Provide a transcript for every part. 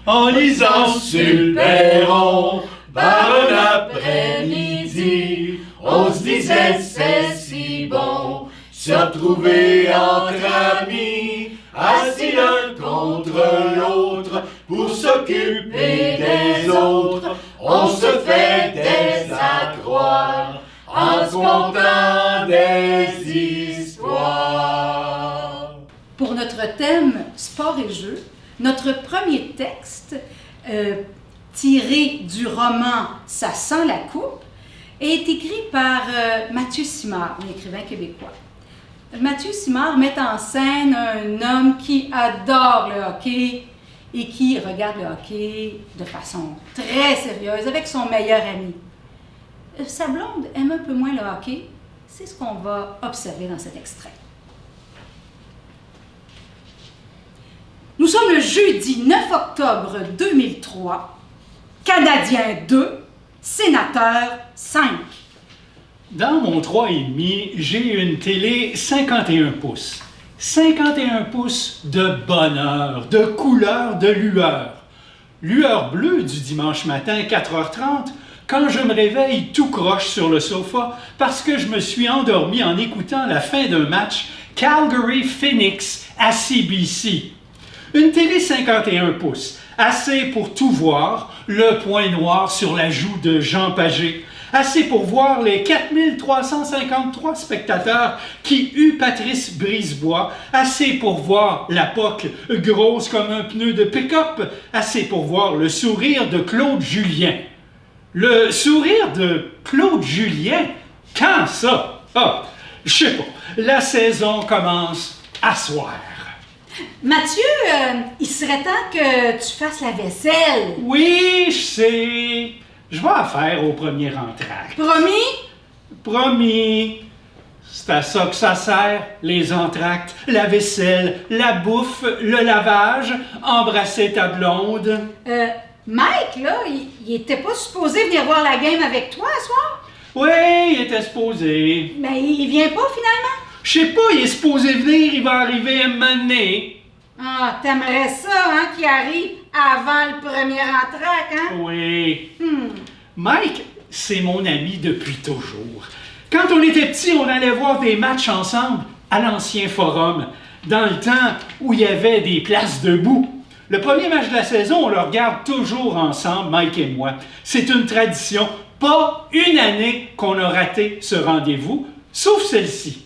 en lisant sur le perron, par un après-midi, on se disait c'est si bon, se retrouver entre amis, assis l'un contre l'autre, pour s'occuper des autres, on se fait des accroires, en se contant des histoires. Pour notre thème sport et jeu, notre premier texte, tiré du roman Ça sent la coupe, est écrit par Mathieu Simard, un écrivain québécois. Mathieu Simard met en scène un homme qui adore le hockey et qui regarde le hockey de façon très sérieuse avec son meilleur ami. Sa blonde aime un peu moins le hockey, c'est ce qu'on va observer dans cet extrait. Nous sommes le jeudi 9 octobre 2003, Canadien 2, Sénateur 5. Dans mon 3,5, j'ai une télé 51 pouces. 51 pouces de bonheur, de couleur, de lueur. Lueur bleue du dimanche matin, 4h30, quand je me réveille tout croche sur le sofa parce que je me suis endormi en écoutant la fin d'un match Calgary-Phoenix à CBC. Une télé 51 pouces, assez pour tout voir, le point noir sur la joue de Jean Pagé, assez pour voir les 4353 spectateurs qui eut Patrice Brisebois, assez pour voir la POC grosse comme un pneu de pick-up, assez pour voir le sourire de Claude Julien. Le sourire de Claude Julien? Quand ça? Ah, je sais pas. La saison commence à soir. Mathieu, il serait temps que tu fasses la vaisselle. Oui, je sais. Je vais la faire au premier entracte. Promis? Promis. C'est à ça que ça sert, les entractes, la vaisselle, la bouffe, le lavage, embrasser ta blonde. Mike, là, il était pas supposé venir voir la game avec toi ce soir? Oui, il était supposé. Mais il vient pas finalement? Je sais pas, il est supposé venir, il va arriver à un moment donné. Ah, t'aimerais ça, hein, qu'il arrive avant le premier entracte, hein? Oui. Mike, c'est mon ami depuis toujours. Quand on était petits, on allait voir des matchs ensemble à l'ancien forum, dans le temps où il y avait des places debout. Le premier match de la saison, on le regarde toujours ensemble, Mike et moi. C'est une tradition. Pas une année qu'on a raté ce rendez-vous, sauf celle-ci.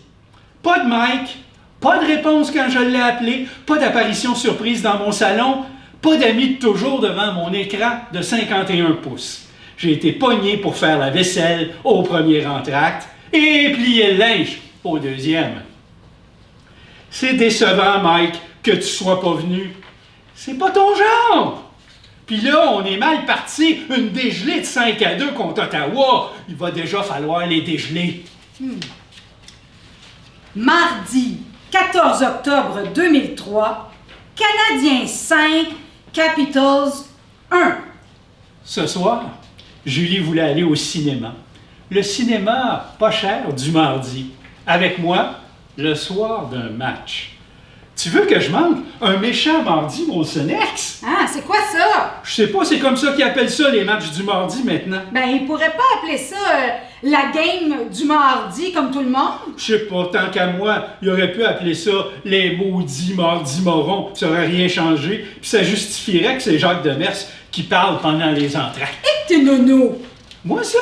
Pas de Mike, pas de réponse quand je l'ai appelé, pas d'apparition surprise dans mon salon, pas d'amis de toujours devant mon écran de 51 pouces. J'ai été pogné pour faire la vaisselle au premier entracte et plier le linge au deuxième. C'est décevant, Mike, que tu sois pas venu. C'est pas ton genre! Puis là, on est mal parti. Une dégelée de 5-2 contre Ottawa. Il va déjà falloir les dégeler. Mardi 14 octobre 2003, Canadiens 5, Capitals 1. Ce soir, Julie voulait aller au cinéma. Le cinéma pas cher du mardi. Avec moi, le soir d'un match. Tu veux que je manque un méchant mardi, mon Sonex? Ah, c'est quoi ça? Je sais pas, c'est comme ça qu'ils appellent ça les matchs du mardi maintenant. Ben, il pourrait pas appeler ça la game du mardi comme tout le monde? Je sais pas, tant qu'à moi, il aurait pu appeler ça les maudits mardis morons. Ça aurait rien changé, puis ça justifierait que c'est Jacques Demers qui parle pendant les entractes. Et t'es nono! Moi, ça?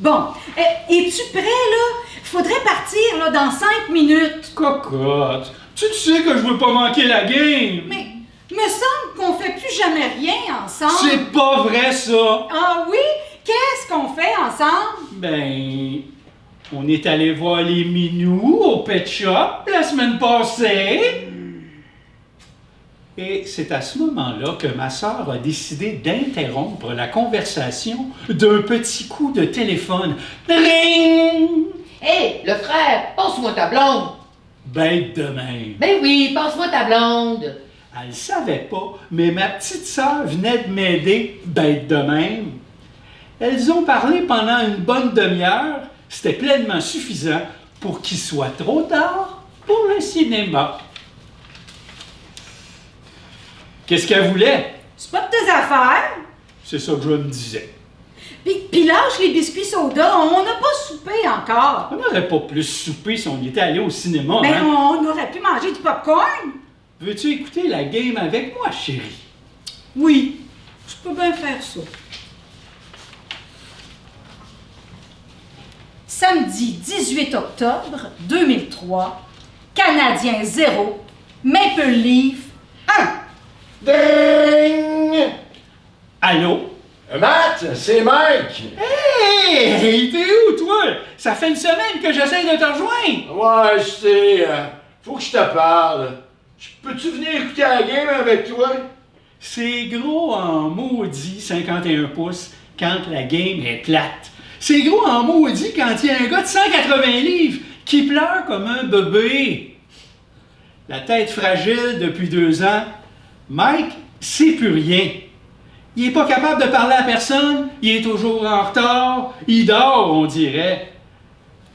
Bon, es-tu prêt, là? Faudrait partir, là, dans 5 minutes. Cocotte, tu sais que je veux pas manquer la game. Mais, me semble qu'on fait plus jamais rien ensemble. C'est pas vrai, ça. Ah oui? Qu'est-ce qu'on fait ensemble? Ben, on est allé voir les minous au Pet Shop la semaine passée. Et c'est à ce moment-là que ma sœur a décidé d'interrompre la conversation d'un petit coup de téléphone. Ring! Hé, le frère, passe-moi ta blonde. Bête de même. Ben oui, passe-moi ta blonde. Elle le savait pas, mais ma petite sœur venait de m'aider, bête de même. Elles ont parlé pendant une bonne demi-heure. C'était pleinement suffisant pour qu'il soit trop tard pour le cinéma. Qu'est-ce qu'elle voulait? C'est pas de tes affaires. C'est ça que je me disais. Puis lâche les biscuits soda, on n'a pas soupé encore. On n'aurait pas plus soupé si on y était allé au cinéma, Mais hein? on aurait pu manger du popcorn. Veux-tu écouter la game avec moi, chérie? Oui, je peux bien faire ça. Samedi 18 octobre 2003, Canadien 0, Maple Leaf 1. Ding! Allô? Matt, c'est Mike! Hey! T'es où, toi? Ça fait une semaine que j'essaie de te rejoindre! Ouais, je sais, faut que je te parle. Peux-tu venir écouter la game avec toi? C'est gros en maudit 51 pouces quand la game est plate. C'est gros en maudit quand il y a un gars de 180 livres qui pleure comme un bébé. La tête fragile depuis 2 ans, Mike, c'est plus rien. Il est pas capable de parler à personne, il est toujours en retard, il dort, on dirait.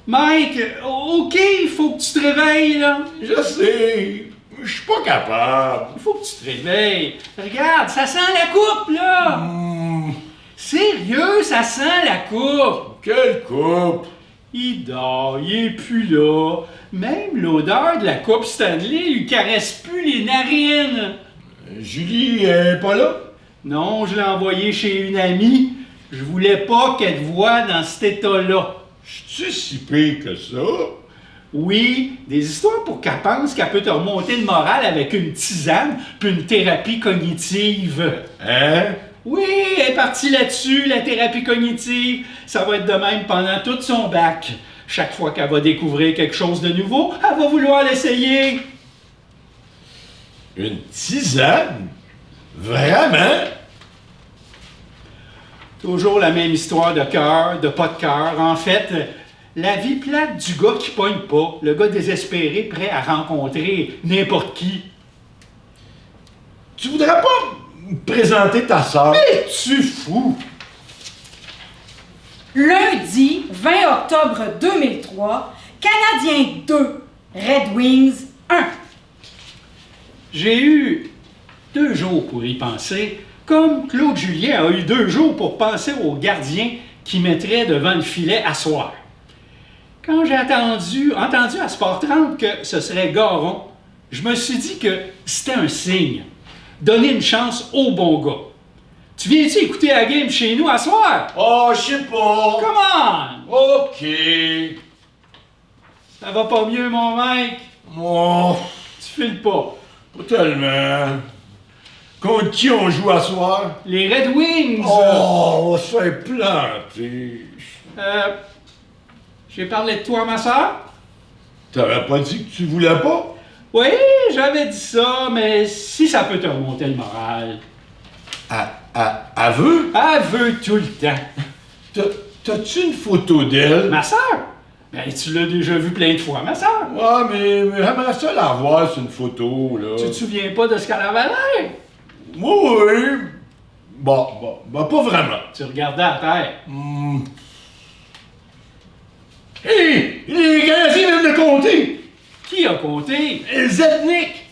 Mike, OK, il faut que tu te réveilles, là. Je sais, je suis pas capable. Il faut que tu te réveilles. Regarde, ça sent la coupe, là. Sérieux, ça sent la coupe. Quelle coupe! Il dort, il est plus là. Même l'odeur de la coupe Stanley lui caresse plus les narines. Julie est pas là? Non, je l'ai envoyé chez une amie. Je voulais pas qu'elle te voie dans cet état-là. Je suis si pire que ça? Oui, des histoires pour qu'elle pense qu'elle peut te remonter le moral avec une tisane puis une thérapie cognitive. Hein? Oui, elle est partie là-dessus, la thérapie cognitive. Ça va être de même pendant tout son bac. Chaque fois qu'elle va découvrir quelque chose de nouveau, elle va vouloir l'essayer. Une tisane? Vraiment? Toujours la même histoire de cœur, de pas de cœur. En fait, la vie plate du gars qui pogne pas, le gars désespéré, prêt à rencontrer n'importe qui. Tu voudrais pas me présenter ta sœur? Es-tu fou? Lundi 20 octobre 2003, Canadien 2, Red Wings 1. J'ai eu 2 jours pour y penser, comme Claude Julien a eu 2 jours pour penser au gardien qui mettrait devant le filet à soir. Quand j'ai entendu à Sport 30 que ce serait Garon, je me suis dit que c'était un signe. Donner une chance au bon gars. Tu viens-tu écouter la game chez nous à soir? Oh, je sais pas. Come on! OK. Ça va pas mieux, mon mec? Oh, Tu files pas. pas tellement. Contre qui on joue à soir? Les Red Wings! Oh, on va se faire planter. J'ai parlé de toi à ma soeur? T'avais pas dit que tu voulais pas? Oui, j'avais dit ça, mais si ça peut te remonter le moral. Aveu? Elle veut tout le temps. T'as-tu une photo d'elle? Ma soeur? Ben, tu l'as déjà vu plein de fois, ma soeur. Ouais, mais j'aimerais ça la voir sur une photo, là. Tu te souviens pas de ce qu'elle avait l'air? Oui. Bon, pas vraiment. Tu regardais à terre. Hé! Les Canadiens viennent de compter! Qui a compté? Zetnik!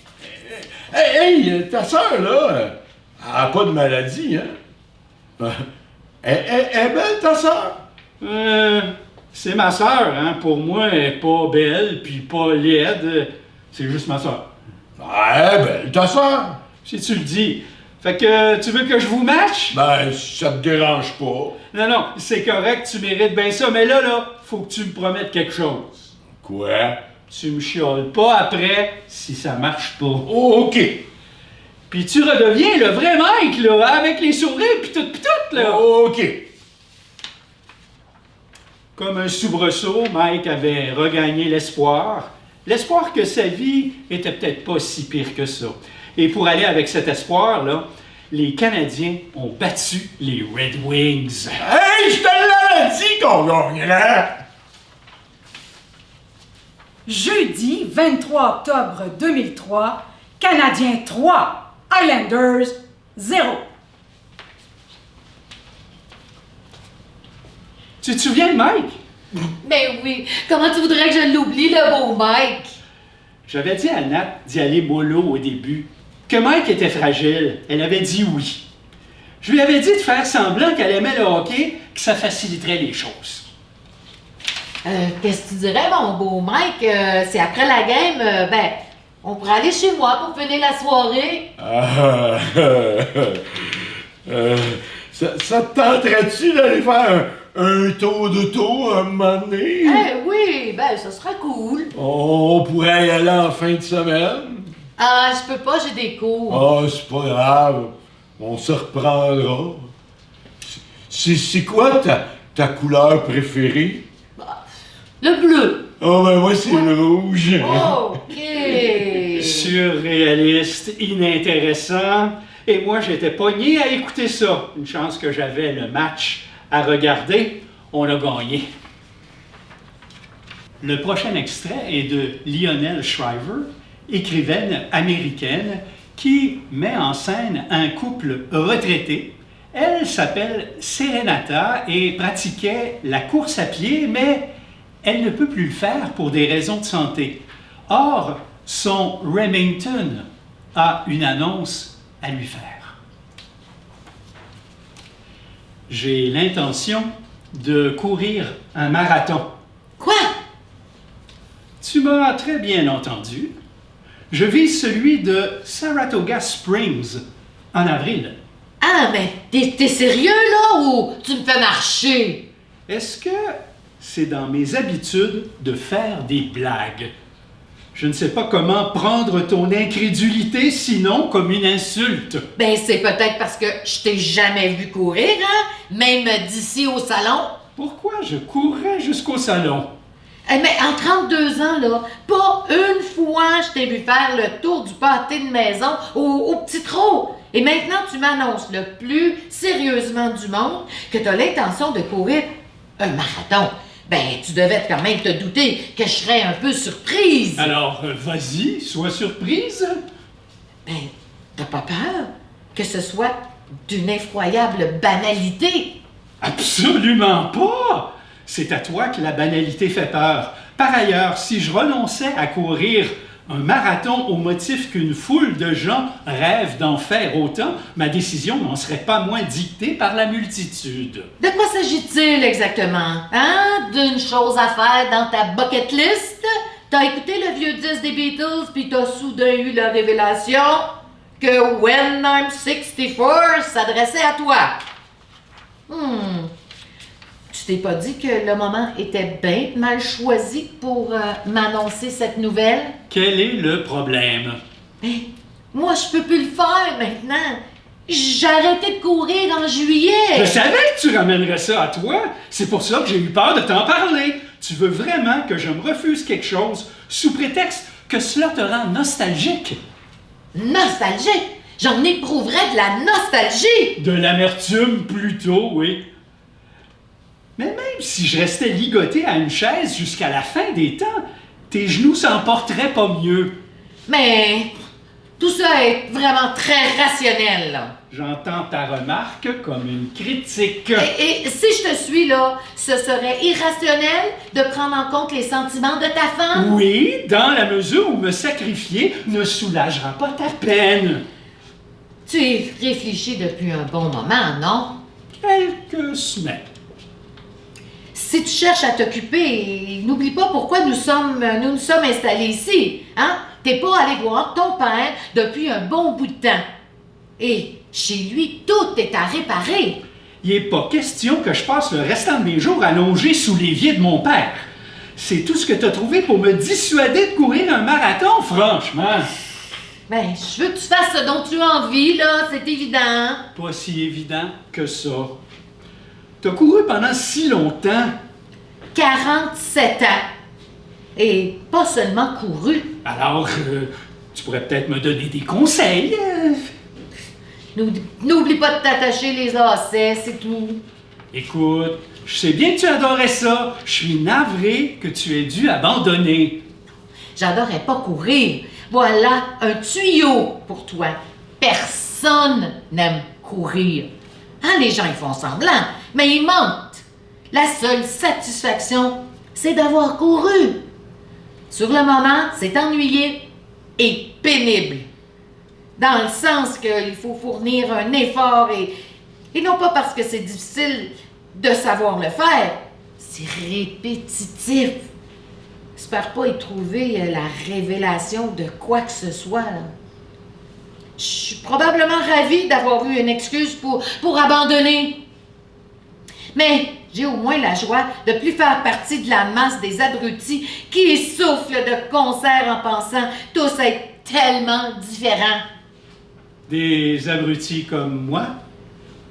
Hey, ta sœur, là, elle a pas de maladie, hein? Elle est belle, ta sœur? C'est ma soeur, hein. Pour moi, elle est pas belle, puis pas laide. C'est juste ma soeur. Elle est belle, ta sœur? Si tu le dis. Fait que tu veux que je vous matche? Ben, ça te dérange pas. Non, c'est correct, tu mérites bien ça, mais là, faut que tu me promettes quelque chose. Quoi? Tu me chioles pas après si ça marche pas. Oh, OK. Puis tu redeviens le vrai Mike, là, avec les sourires pis tout, là. OK. Comme un soubresaut, Mike avait regagné l'espoir. L'espoir que sa vie était peut-être pas si pire que ça. Et pour aller avec cet espoir-là, les Canadiens ont battu les Red Wings. Hey, je te l'avais dit qu'on gagnerait! Jeudi 23 octobre 2003, Canadien 3, Islanders 0. Tu te souviens de Mike? Ben oui, comment tu voudrais que je l'oublie, le beau Mike? J'avais dit à Nat d'y aller mollo au début. que Mike était fragile, elle avait dit oui. Je lui avais dit de faire semblant qu'elle aimait le hockey, que ça faciliterait les choses. Qu'est-ce que tu dirais, mon beau Mike? C'est après la game, on pourrait aller chez moi pour finir la soirée. Ça te tenterait-tu d'aller faire un tour d'auto un moment donné? Oui, ça serait cool. On pourrait y aller en fin de semaine. Ah, je peux pas, j'ai des cours. C'est pas grave. On se reprendra. C'est quoi ta couleur préférée? Le bleu. Moi, c'est le rouge. OK. Surréaliste, inintéressant. Et moi, j'étais pogné à écouter ça. Une chance que j'avais le match à regarder. On a gagné. Le prochain extrait est de Lionel Shriver, écrivaine américaine qui met en scène un couple retraité. Elle s'appelle Serenata et pratiquait la course à pied, mais elle ne peut plus le faire pour des raisons de santé. Or, son Remington a une annonce à lui faire. J'ai l'intention de courir un marathon. Quoi? Tu m'as très bien entendu. Je vise celui de Saratoga Springs en avril. Ah, mais t'es sérieux, là, ou tu me fais marcher? Est-ce que c'est dans mes habitudes de faire des blagues? Je ne sais pas comment prendre ton incrédulité, sinon comme une insulte. C'est peut-être parce que je t'ai jamais vu courir, hein? Même d'ici au salon. Pourquoi je courrais jusqu'au salon? Mais en 32 ans, là, pas une fois je t'ai vu faire le tour du pâté de maison au petit trot. Et maintenant, tu m'annonces le plus sérieusement du monde que tu as l'intention de courir un marathon. Tu devais quand même te douter que je serais un peu surprise. Alors, vas-y, sois surprise. T'as pas peur que ce soit d'une effroyable banalité? Absolument pas! C'est à toi que la banalité fait peur. Par ailleurs, si je renonçais à courir un marathon au motif qu'une foule de gens rêvent d'en faire autant, ma décision n'en serait pas moins dictée par la multitude. De quoi s'agit-il exactement? Hein? D'une chose à faire dans ta bucket list? T'as écouté le vieux disque des Beatles puis t'as soudain eu la révélation que When I'm 64 s'adressait à toi. Tu t'es pas dit que le moment était bien mal choisi pour m'annoncer cette nouvelle? Quel est le problème? Moi, je peux plus le faire maintenant. J'ai arrêté de courir en juillet. Je savais que tu ramènerais ça à toi. C'est pour ça que j'ai eu peur de t'en parler. Tu veux vraiment que je me refuse quelque chose sous prétexte que cela te rend nostalgique? Nostalgique? J'en éprouverais de la nostalgie. De l'amertume plutôt, oui. Mais même si je restais ligoté à une chaise jusqu'à la fin des temps, tes genoux s'en porteraient pas mieux. Mais tout ça est vraiment très rationnel, là. J'entends ta remarque comme une critique. Et si je te suis, là, ce serait irrationnel de prendre en compte les sentiments de ta femme? Oui, dans la mesure où me sacrifier ne soulagera pas ta peine. Tu y réfléchis depuis un bon moment, non? Quelques semaines. Si tu cherches à t'occuper, n'oublie pas pourquoi nous nous sommes installés ici, hein? T'es pas allé voir ton père depuis un bon bout de temps. Et chez lui, tout est à réparer. Il n'est pas question que je passe le restant de mes jours allongé sous l'évier de mon père. C'est tout ce que tu as trouvé pour me dissuader de courir un marathon, franchement. Je veux que tu fasses ce dont tu as envie, là, c'est évident. Pas si évident que ça. T'as couru pendant si longtemps. 47 ans. Et pas seulement couru. Alors, tu pourrais peut-être me donner des conseils. N'oublie pas de t'attacher les lacets, c'est tout. Écoute, je sais bien que tu adorais ça. Je suis navré que tu aies dû abandonner. J'adorais pas courir. Voilà un tuyau pour toi. Personne n'aime courir. Hein, les gens, ils font semblant, mais ils mentent. La seule satisfaction, c'est d'avoir couru. Sur le moment, c'est ennuyé et pénible. dans le sens qu'il faut fournir un effort et non pas parce que c'est difficile de savoir le faire. C'est répétitif. J'espère pas y trouver la révélation de quoi que ce soit. Là. Je suis probablement ravie d'avoir eu une excuse pour abandonner. Mais j'ai au moins la joie de plus faire partie de la masse des abrutis qui soufflent de concert en pensant tous être tellement différents. Des abrutis comme moi?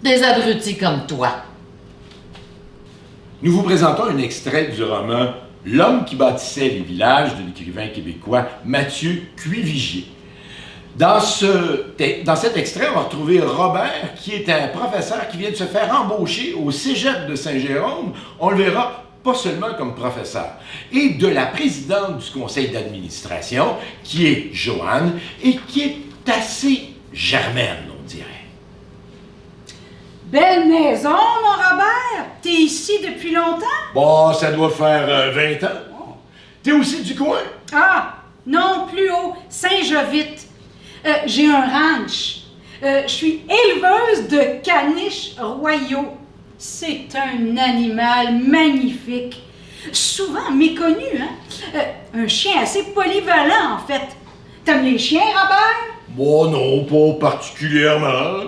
Des abrutis comme toi. Nous vous présentons un extrait du roman L'homme qui bâtissait les villages de l'écrivain québécois Mathieu Cuivigier. Dans cet extrait, on va retrouver Robert, qui est un professeur qui vient de se faire embaucher au Cégep de Saint-Jérôme. On le verra pas seulement comme professeur. Et de la présidente du conseil d'administration, qui est Joanne, et qui est assez germaine, on dirait. Belle maison, mon Robert! T'es ici depuis longtemps? Bon, ça doit faire 20 ans. T'es aussi du coin? Ah, non, plus haut, Saint-Jovite. J'ai un ranch. Je suis éleveuse de caniches royaux. C'est un animal magnifique. Souvent méconnu, hein? Un chien assez polyvalent, en fait. T'aimes les chiens, Robert? Bon, non, pas particulièrement.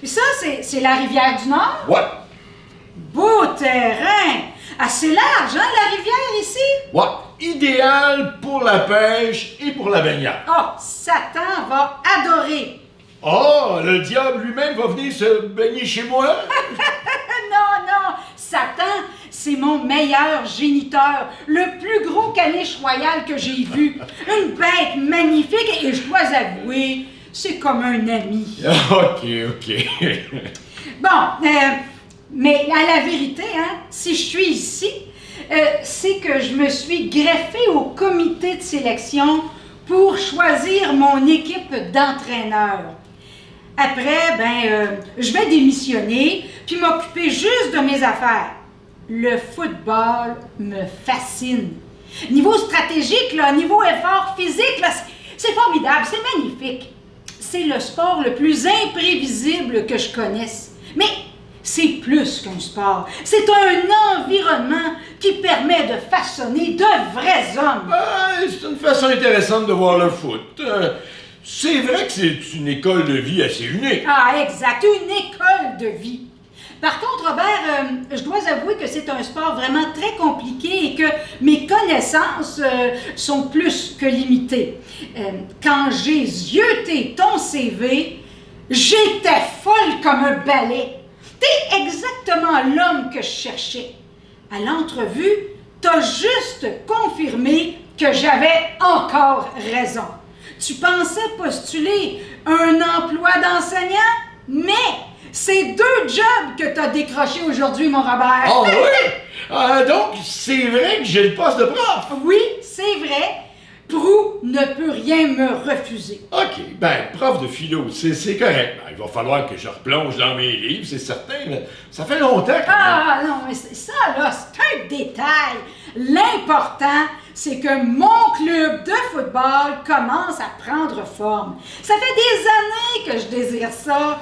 Et ça, c'est la rivière du Nord? Ouais. Beau terrain! Assez large, hein, la rivière ici? Ouais. Idéal pour la pêche et pour la baignade. Oh, Satan va adorer! Oh, le diable lui-même va venir se baigner chez moi? Non, Satan, c'est mon meilleur géniteur, le plus gros caniche royal que j'ai vu. Une bête magnifique et je dois avouer, c'est comme un ami. OK. Bon, mais à la vérité, hein, si je suis ici, c'est que je me suis greffée au comité de sélection pour choisir mon équipe d'entraîneurs. Après, je vais démissionner puis m'occuper juste de mes affaires. Le football me fascine. Niveau stratégique, là, niveau effort physique, là, c'est formidable, c'est magnifique. C'est le sport le plus imprévisible que je connaisse. Mais c'est plus qu'un sport. C'est un environnement qui permet de façonner de vrais hommes. C'est une façon intéressante de voir le foot. C'est vrai que c'est une école de vie assez unique. Ah, exact, une école de vie. Par contre, Robert, je dois avouer que c'est un sport vraiment très compliqué et que mes connaissances sont plus que limitées. Quand j'ai zioté ton CV, j'étais folle comme un balai. T'es exactement l'homme que je cherchais. À l'entrevue, t'as juste confirmé que j'avais encore raison. Tu pensais postuler un emploi d'enseignant, mais c'est 2 jobs que t'as décrochés aujourd'hui, mon Robert. Oh oui? Donc, c'est vrai que j'ai le poste de prof? Oui, c'est vrai. Prou ne peut rien me refuser. OK, prof de philo, c'est correct. Il va falloir que je replonge dans mes livres, c'est certain. Mais ça fait longtemps que... Ah non, mais ça, là, c'est un détail. L'important, c'est que mon club de football commence à prendre forme. Ça fait des années que je désire ça.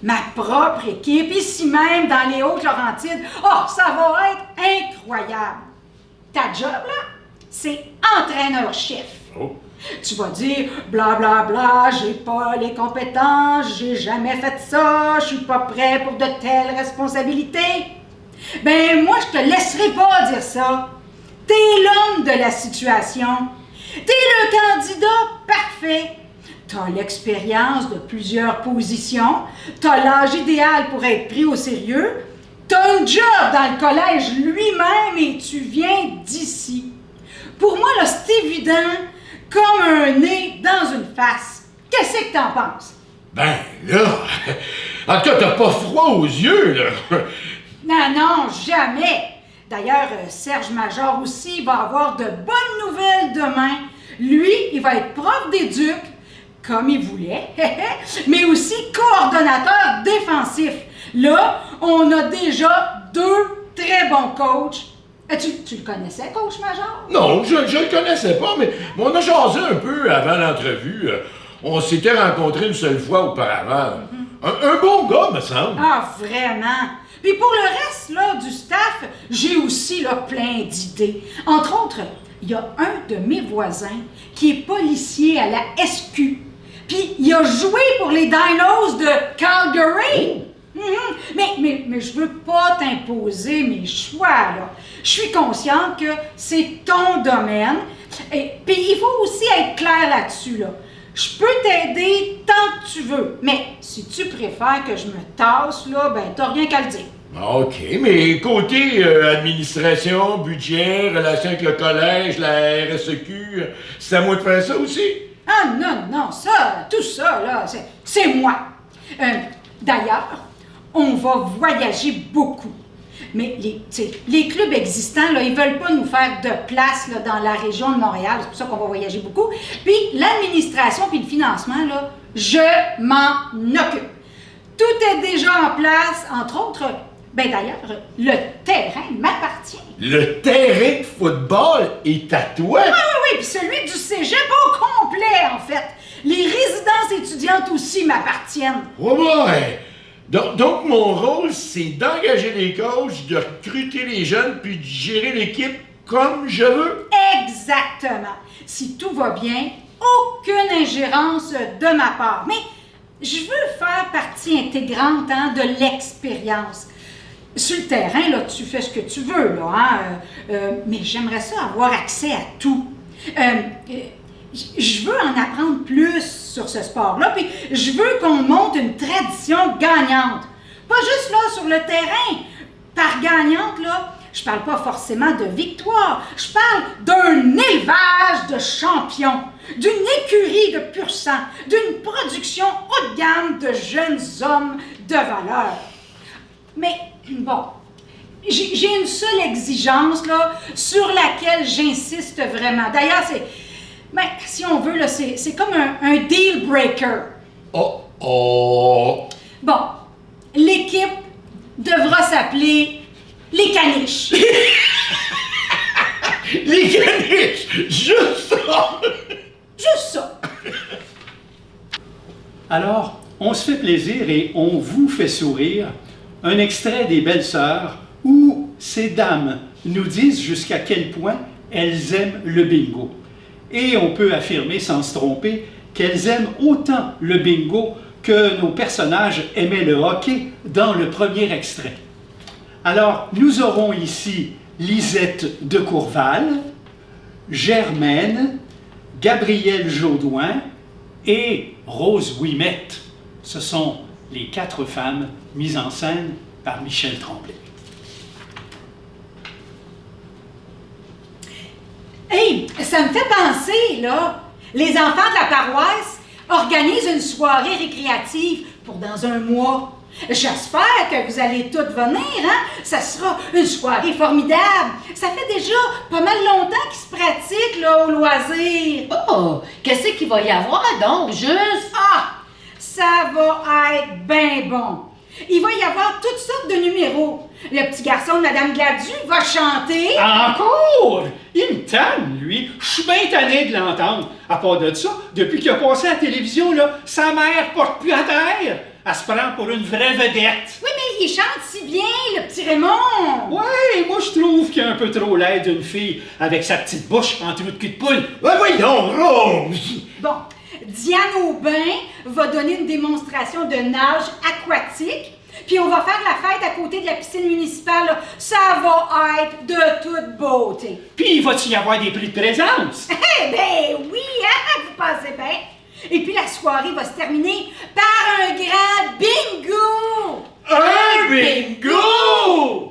Ma propre équipe, ici même, dans les Hautes-Laurentides. Oh, ça va être incroyable. Ta job, là, c'est entraîneur-chef. Oh. Tu vas dire, blablabla, j'ai pas les compétences, j'ai jamais fait ça, je suis pas prêt pour de telles responsabilités. Moi, je te laisserai pas dire ça. T'es l'homme de la situation. T'es le candidat parfait. T'as l'expérience de plusieurs positions, t'as l'âge idéal pour être pris au sérieux, t'as un job dans le collège lui-même et tu viens d'ici. Pour moi, là, c'est évident comme un nez dans une face. Qu'est-ce que t'en penses? En tout cas, t'as pas froid aux yeux, là. Non, jamais. D'ailleurs, Serge Major aussi va avoir de bonnes nouvelles demain. Lui, il va être prof d'éduc, comme il voulait, mais aussi coordonnateur défensif. Là, on a déjà 2 très bons coachs. Tu le connaissais, coach Major? Non, je le connaissais pas, mais on a jasé un peu avant l'entrevue. On s'était rencontrés une seule fois auparavant. Un bon gars, me semble. Ah, vraiment? Puis pour le reste là, du staff, j'ai aussi là, plein d'idées. Entre autres, il y a un de mes voisins qui est policier à la SQ. Puis il a joué pour les Dinos de Calgary. Mais je veux pas t'imposer mes choix, là. Je suis consciente que c'est ton domaine. Et puis il faut aussi être clair là-dessus, là. Je peux t'aider tant que tu veux. Mais si tu préfères que je me tasse, là, ben t'as rien qu'à le dire. OK, mais côté administration, budget, relations avec le collège, la RSEQ, c'est à moi de faire ça aussi? Ah non, ça, tout ça, là, c'est moi. D'ailleurs, on va voyager beaucoup. Mais les clubs existants, là, ils veulent pas nous faire de place là, dans la région de Montréal. C'est pour ça qu'on va voyager beaucoup. Puis l'administration puis le financement, là, je m'en occupe. Tout est déjà en place, entre autres. Ben d'ailleurs, le terrain m'appartient. Le terrain de football est à toi? Oui, puis celui du cégep au complet, en fait. Les résidences étudiantes aussi m'appartiennent. Oh boy! Donc mon rôle, c'est d'engager les coachs, de recruter les jeunes, puis de gérer l'équipe comme je veux? Exactement. Si tout va bien, aucune ingérence de ma part. Mais je veux faire partie intégrante de l'expérience. Sur le terrain, là, tu fais ce que tu veux, là, hein? Mais j'aimerais ça avoir accès à tout. Je veux en apprendre plus sur ce sport-là, puis je veux qu'on monte une tradition gagnante. Pas juste là sur le terrain. Par gagnante, là, je parle pas forcément de victoire. Je parle d'un élevage de champions, d'une écurie de pur sang, d'une production haut de gamme de jeunes hommes de valeur. Mais bon, j'ai une seule exigence là, sur laquelle j'insiste vraiment. D'ailleurs, si on veut, là, c'est comme un deal breaker. Oh! Bon, l'équipe devra s'appeler les Caniches. Les Caniches! Juste ça! Juste ça. Alors, on se fait plaisir et on vous fait sourire. Un extrait des Belles-Sœurs où ces dames nous disent jusqu'à quel point elles aiment le bingo. Et on peut affirmer sans se tromper qu'elles aiment autant le bingo que nos personnages aimaient le hockey dans le premier extrait. Alors, nous aurons ici Lisette de Courval, Germaine, Gabrielle Jaudoin et Rose Ouimette. Ce sont les 4 femmes mises en scène par Michel Tremblay. Hey, ça me fait penser, là, les enfants de la paroisse organisent une soirée récréative pour dans un mois. J'espère que vous allez toutes venir, hein? Ça sera une soirée formidable. Ça fait déjà pas mal longtemps qu'ils se pratiquent, là, au loisir. Oh, qu'est-ce qu'il va y avoir donc, juste? Ah, ça va être bien bon. Il va y avoir toutes sortes de numéros. Le petit garçon de Madame Gladu va chanter. Encore? Il me tanne, lui. Je suis bien tanné de l'entendre. À part de ça, depuis qu'il a passé à la télévision, là, sa mère porte plus à terre. Elle se prend pour une vraie vedette. Oui, mais il chante si bien, le petit Raymond. Ouais, moi je trouve qu'il a un peu trop l'air d'une fille avec sa petite bouche en trou de cul de poule. Ben voyons, Rose! Bon, Diane Aubin va donner une démonstration de nage aquatique. Puis on va faire la fête à côté de la piscine municipale. Là. Ça va être de toute beauté. Puis va-t-il y avoir des prix de présence? Eh ben oui, hein, vous pensez bien. Et puis la soirée va se terminer par un grand bingo! Un bingo!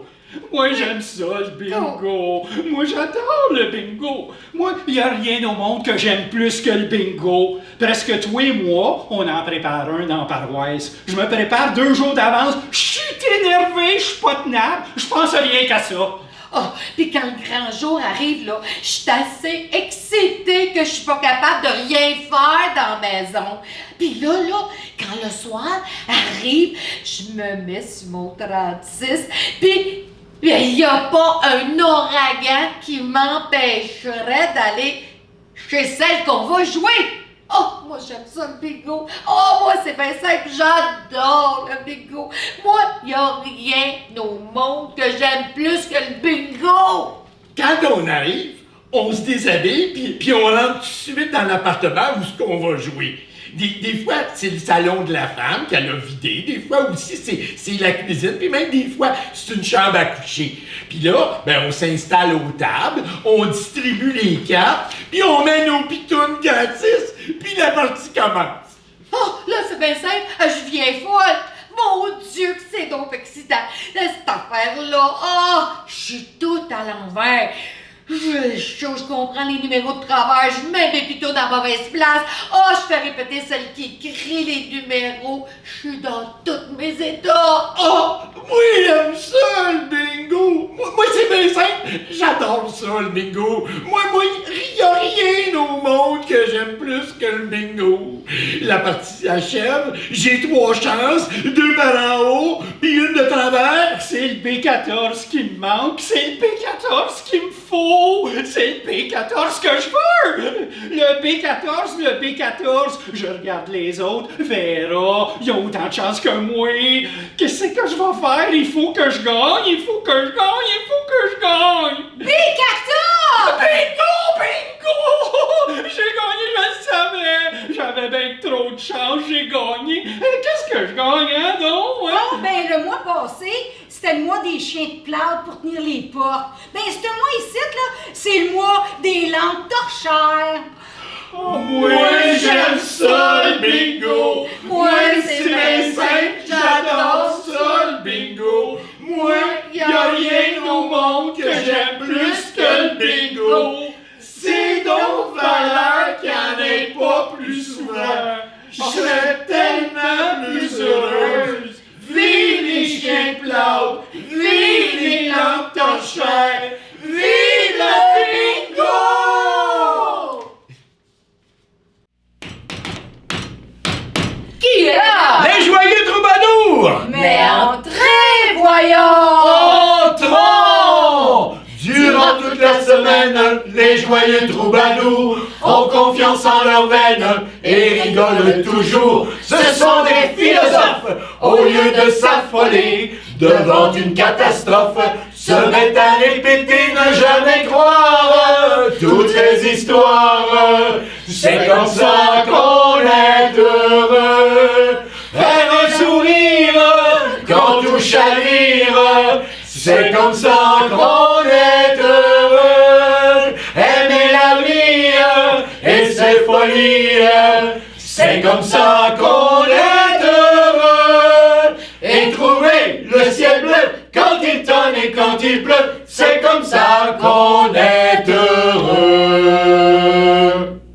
Moi, j'aime ça, le bingo. Moi, j'adore le bingo. Moi, il n'y a rien au monde que j'aime plus que le bingo. Presque tous les mois, on en prépare un dans la paroisse. Je me prépare 2 jours d'avance. Je suis énervé, je suis pas tenable. Je pense rien qu'à ça. Oh, puis quand le grand jour arrive, là, je suis assez excitée que je suis pas capable de rien faire dans la maison. Puis là, quand le soir arrive, je me mets sur mon 36, puis il n'y a pas un ouragan qui m'empêcherait d'aller chez celle qu'on va jouer. Oh, moi, j'aime ça, le bingo. Oh, moi, c'est bien simple. J'adore le bingo. Moi, il n'y a rien au monde que j'aime plus que le bingo. Quand on arrive, on se déshabille, puis on rentre tout de suite dans l'appartement où ce qu'on va jouer. Des fois, c'est le salon de la femme qu'elle a vidé. Des fois aussi, c'est la cuisine. Puis même des fois, c'est une chambre à coucher. Puis là, ben, on s'installe aux tables, on distribue les cartes, puis on met nos pitounes gratis, puis la partie commence. Oh, là, c'est bien simple. Je viens folle. Mon Dieu, que c'est donc excitant. Cette affaire-là, je suis tout à l'envers. Je comprends les numéros de travers, je mets mes pitons dans la mauvaise place. Je fais répéter celle qui écrit les numéros. Je suis dans tous mes états. Moi, j'aime ça, le bingo. Moi, c'est bien simple. J'adore ça, le bingo. Moi, il n'y a rien au monde que j'aime plus que le bingo. La partie s'achève, j'ai 3 chances, 2 par en haut, puis une de travers. C'est le B14 qui me manque, c'est le B14 qu'il me faut, c'est le B14 que je veux. Le B14, je regarde les autres, Vera, ils ont autant de chance que moi. Qu'est-ce que je vais faire? Il faut que je gagne. B14! Bingo! J'ai gagné, je le savais! J'avais bien trop de chance, j'ai gagné. Qu'est-ce que je gagne, hein, donc? Hein? Bon, ben, le mois passé, c'était le mois des chiens de plâtre pour tenir les portes. Ben, ce mois ici, là, c'est le mois des lampes torchères. Moi, j'aime ça, le bingo. Moi, c'est bien simple, j'adore ça, le bingo. Moi, y a rien au monde que j'aime plus que le bingo. C'est donc valeur qu'il n'y en ait pas plus souvent. Je serais tellement plus heureuse. Vive les chiens de plâtre, vive les lampes torchères, vive le bingo! Qui est là? Les joyeux troubadours! Mais entrez, voyons! Entrons! Durant toute la semaine, les joyeux troubadours ont confiance en leurs veines et rigolent toujours. Ce sont des philosophes, au lieu de s'affoler devant une catastrophe, se mettent à répéter, ne jamais croire toutes les histoires. C'est comme ça qu'on est heureux. Faire un sourire quand tout chavire, c'est comme ça qu'on est heureux. Aimer la vie et ses folies, c'est comme ça qu'on est heureux. Et trouver le ciel bleu quand il tonne et quand il pleut, c'est comme ça